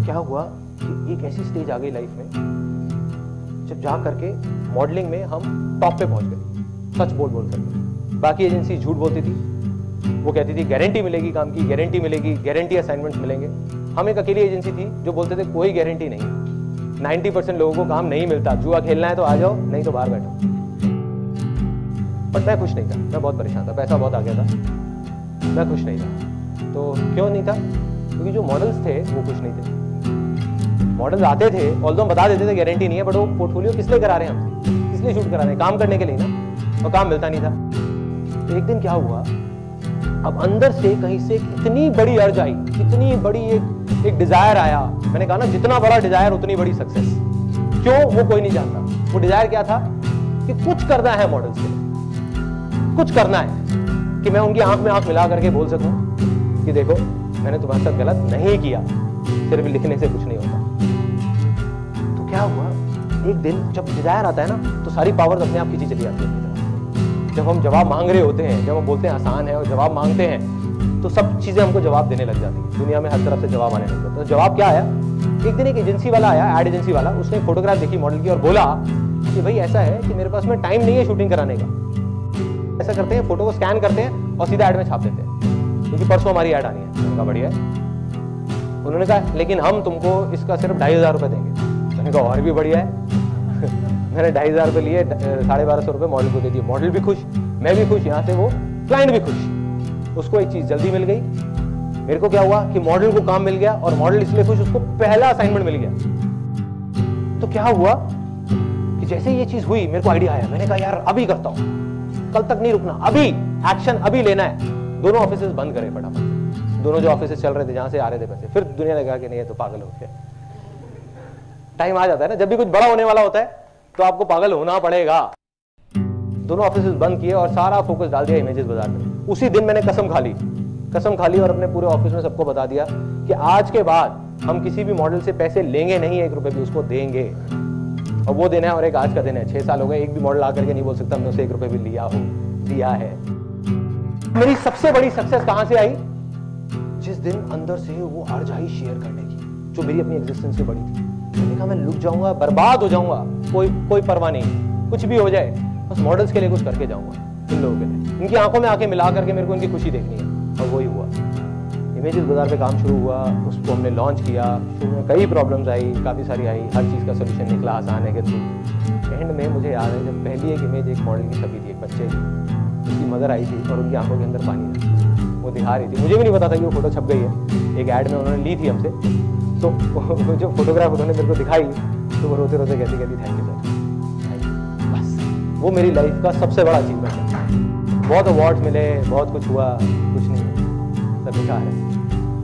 क्या हुआ कि एक ऐसी स्टेज आ गई लाइफ में जब जा करके मॉडलिंग में हम टॉप पे पहुंच गए, सच बोल करके। बाकी एजेंसी झूठ बोलती थी, वो कहती थी गारंटी मिलेगी काम की, गारंटी मिलेगी, गारंटी असाइनमेंट्स मिलेंगे। हम एक अकेली एजेंसी थी जो बोलते थे कोई गारंटी नहीं, 90% लोगों को काम नहीं मिलता, जुआ खेलना है तो आ जाओ, नहीं तो बाहर बैठो। बट मैं खुश नहीं था, मैं बहुत परेशान था, पैसा बहुत आ गया था, मैं खुश नहीं था। तो क्यों नहीं था? क्योंकि जो मॉडल्स थे वो खुश नहीं थे। मॉडल्स आते थे, ऑल्दो हम बता देते थे गारंटी नहीं है, बट वो पोर्टफोलियो किस लिए करा रहे हैं हमसे, किस लिए शूट करा रहे हैं? काम करने के लिए ना, और काम मिलता नहीं था। तो एक दिन क्या हुआ, अब अंदर से कहीं से इतनी बड़ी अर्ज आई, इतनी बड़ी एक डिजायर आया। मैंने कहा ना, जितना बड़ा डिजायर उतनी बड़ी सक्सेस। क्यों? वो कोई नहीं जानता। वो डिजायर क्या था कि कुछ करना है मॉडल्स के लिए, कुछ करना है कि मैं उनकी आंख में आंख मिला करके बोल सकूं कि देखो मैंने तुम्हारे साथ गलत नहीं किया, सिर्फ लिखने से कुछ नहीं होता। तो क्या हुआ, एक दिन जब डिजायर आता है ना, तो सारी पावर्स अपने आप खींची चली जाती है। जब हम जवाब मांग रहे होते हैं, जब हम बोलते हैं आसान है और जवाब मांगते हैं, तो सब चीजें हमको जवाब देने लग जाती है। दुनिया में हर तरफ से जवाब आने लग जाता है। तो जवाब क्या आया? एक दिन एक एजेंसी वाला आया, एड एजेंसी वाला, उसने फोटोग्राफ देखी मॉडल की और बोला कि भाई ऐसा है कि मेरे पास में टाइम नहीं है शूटिंग कराने का। ऐसा करते हैं, फोटो को स्कैन करते हैं और सीधा एड में छाप देते हैं, क्योंकि परसों हमारी एड आनी है। उनका बढ़िया है। उन्होंने कहा लेकिन हम तुमको इसका सिर्फ 2500 रुपये देंगे। मैंने कहा और भी बढ़िया है। मैंने 2500 रुपये लिए, 1250 रुपये मॉडल को दे दिए। मॉडल भी खुश, मैं भी खुश, यहाँ से वो क्लाइंट भी खुश। उसको एक चीज जल्दी मिल गई। मेरे को क्या हुआ कि मॉडल को काम मिल गया, और मॉडल इसलिए खुश, उसको पहला असाइनमेंट मिल गया। तो क्या हुआ कि जैसे ये चीज हुई, मेरे को आइडिया आया। मैंने कहा यार अभी करता हूं, कल तक नहीं रुकना, अभी एक्शन अभी लेना है। दोनों ऑफिसेस बंद करे फटाफट, दोनों जो ऑफिसेस चल रहे थे जहां से आ रहे थे पैसे। फिर दुनिया लगा कि नहीं, ये तो पागल हो गया। टाइम आ जाता है ना, जब भी कुछ बड़ा होने वाला होता है तो आपको पागल होना पड़ेगा। दोनों ऑफिसेस बंद किए और सारा फोकस डाल दिया इमेजेस बाजार में। उसी दिन मैंने कसम खा ली और अपने पूरे ऑफिस में सबको बता दिया कि आज के बाद हम किसी भी मॉडल से पैसे लेंगे नहीं, 1 रुपए भी, उसको देंगे। और वो देना है, और एक आज का दिन है। 6 साल हो गए, एक भी मॉडल आकर के नहीं बोल सकता हमने उसे 1 रुपए भी दिया है। मेरी सबसे बड़ी सक्सेस कहां से आई? जिस दिन अंदर से वो अर्ज आई शेयर करने की, जो मेरी अपनी एग्जिस्टेंस से बड़ी थी। मैंने कहा मैं लुट जाऊंगा, बर्बाद हो जाऊंगा, कोई परवाह नहीं, कुछ भी हो जाए, बस मॉडल्स के लिए कुछ करके जाऊंगा, इन लोगों के लिए। इनकी आंखों में आंखें मिला करके मेरे को इनकी खुशी देखनी है। और वही हुआ। इमेजेस बाजार पे काम शुरू हुआ, उसको हमने लॉन्च किया। शुरू में कई प्रॉब्लम्स आई, काफ़ी सारी आई, हर चीज़ का सोल्यूशन निकला आसान है के थ्रू। एंड में मुझे याद है जब पहली एक इमेज एक मॉडल की छपी थी, एक बच्चे की, उसकी मदर आई थी और उनकी आंखों के अंदर पानी था, वो दिखा रही थी। मुझे भी नहीं पता था कि वो फोटो छप गई है, एक ऐड में उन्होंने ली थी हमसे। तो जो फोटोग्राफ उन्होंने मेरे को दिखाई, तो वो रोते रोते कहती थैंक यू सर। बस वो मेरी लाइफ का सबसे बड़ा अचीवमेंट है। बहुत अवार्ड्स मिले, बहुत कुछ हुआ, कुछ नहीं है, सब बेकार है।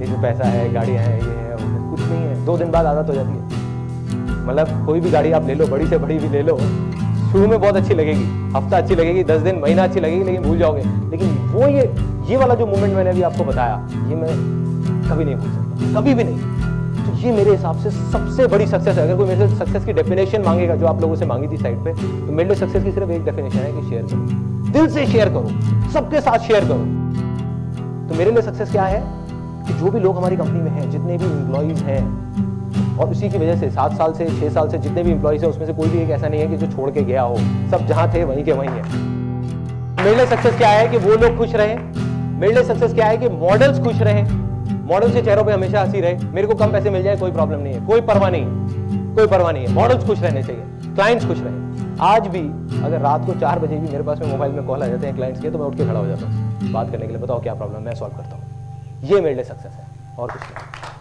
ये जो पैसा है, गाड़ियाँ हैं, ये है, कुछ नहीं है। 2 दिन बाद आदत हो जाती है। मतलब कोई भी गाड़ी आप ले लो, बड़ी से बड़ी भी ले लो, शुरू में बहुत अच्छी लगेगी, हफ्ता अच्छी लगेगी, 10 दिन, महीना अच्छी लगेगी, लेकिन भूल जाओगे। लेकिन वो ये वाला जो मोमेंट मैंने अभी आपको बताया, ये मैं कभी नहीं भूल सकता, कभी भी नहीं। तो ये मेरे हिसाब से सबसे बड़ी सक्सेस है। अगर कोई मेरे से सक्सेस की डेफिनेशन मांगेगा, जो आप लोगों से मांगी थी साइड पे, तो मेरे लिए सक्सेस की सिर्फ एक डेफिनेशन है कि शेयर करो, दिल से शेयर करो, सबके साथ शेयर करो। तो मेरे लिए सक्सेस क्या है कि जो भी लोग हमारी कंपनी में हैं, जितने भी एम्प्लॉइज हैं, और उसी की वजह से 7 साल से 6 साल से जितने भी एम्प्लॉइज हैं, उसमें से कोई भी एक ऐसा नहीं है कि जो छोड़ के गया हो। सब जहां थे वहीं के वहीं है। मेरे लिए सक्सेस क्या है कि वो लोग खुश रहे। मेरे लिए सक्सेस क्या है कि मॉडल्स खुश रहे, मॉडल्स के चेहरों पे हमेशा हंसी रहे। मेरे को कम पैसे मिल जाए कोई प्रॉब्लम नहीं है, कोई परवाह नहीं है। मॉडल्स खुश रहने चाहिए, क्लाइंट्स खुश रहे। आज भी अगर रात को 4 बजे भी मेरे पास में मोबाइल में कॉल आ जाते हैं क्लाइंट्स के, तो मैं उठ के खड़ा हो जाता हूँ बात करने के लिए। बताओ क्या प्रॉब्लम, मैं सॉल्व करता हूँ। ये मेरे लिए सक्सेस है और कुछ नहीं।